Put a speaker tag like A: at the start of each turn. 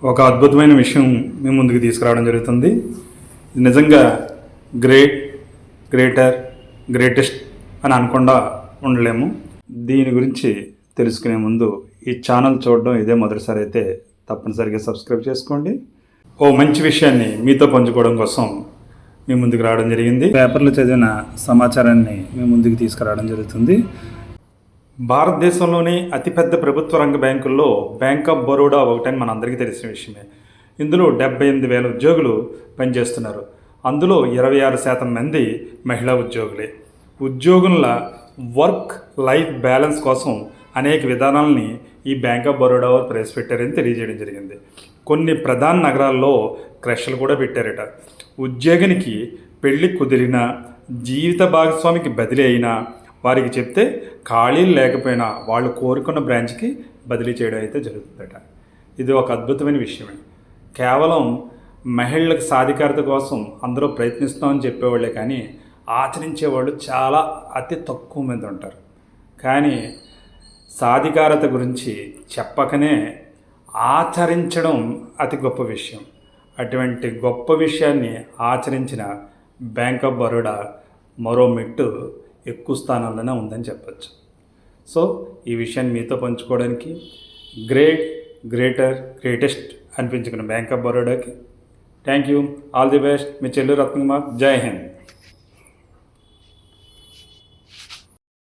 A: ఒక అద్భుతమైన విషయం మీ ముందుకు తీసుకురావడం జరుగుతుంది. ఇది నిజంగా గ్రేట్, గ్రేటర్, గ్రేటెస్ట్ అని అనకుండా ఉండలేము. దీని గురించి తెలుసుకునే ముందు ఈ ఛానల్ చూడడం ఇదే మొదటిసారి అయితే తప్పనిసరిగా సబ్స్క్రైబ్ చేసుకోండి. ఓ మంచి విషయాన్ని మీతో పంచుకోవడం కోసం మీ ముందుకు రావడం జరిగింది. పేపర్లో చదివిన సమాచారాన్ని మీ ముందుకు తీసుకురావడం జరుగుతుంది. భారతదేశంలోని అతిపెద్ద ప్రభుత్వ రంగ బ్యాంకుల్లో బ్యాంక్ ఆఫ్ బరోడా ఒకటని మనందరికీ తెలిసిన విషయమే. ఇందులో 78,000 ఉద్యోగులు పనిచేస్తున్నారు. అందులో 26% మంది మహిళా ఉద్యోగులే. ఉద్యోగుల వర్క్ లైఫ్ బ్యాలెన్స్ కోసం అనేక విధానాలని ఈ బ్యాంక్ ఆఫ్ బరోడా వారు ప్రవేశపెట్టారని తెలియజేయడం జరిగింది. కొన్ని ప్రధాన నగరాల్లో క్రష్లు కూడా పెట్టారట. ఉద్యోగినికి పెళ్లి కుదిరినా, జీవిత భాగస్వామికి బదిలీ అయినా వారికి చెప్తే ఖాళీలు లేకపోయినా వాళ్ళు కోరుకున్న బ్రాంచ్కి బదిలీ చేయడం అయితే జరుగుతుందట. ఇది ఒక అద్భుతమైన విషయమే. కేవలం మహిళలకు సాధికారత కోసం అందరూ ప్రయత్నిస్తామని చెప్పేవాళ్ళే కానీ ఆచరించేవాళ్ళు చాలా అతి తక్కువ మంది ఉంటారు. కానీ సాధికారత గురించి చెప్పకనే ఆచరించడం అతి గొప్ప విషయం. అటువంటి గొప్ప విషయాన్ని ఆచరించిన బ్యాంక్ ఆఫ్ బరోడా మరో మెట్టు ఎక్కువ స్థానంలోనే ఉందని చెప్పచ్చు. సో ఈ విషయాన్ని మీతో పంచుకోవడానికి గ్రేట్, గ్రేటర్, గ్రేటెస్ట్ అనిపించుకున్న బ్యాంక్ ఆఫ్ బరోడాకి thank you. All the best. మీ చెల్లు రత్నకుమార్. జై హింద్.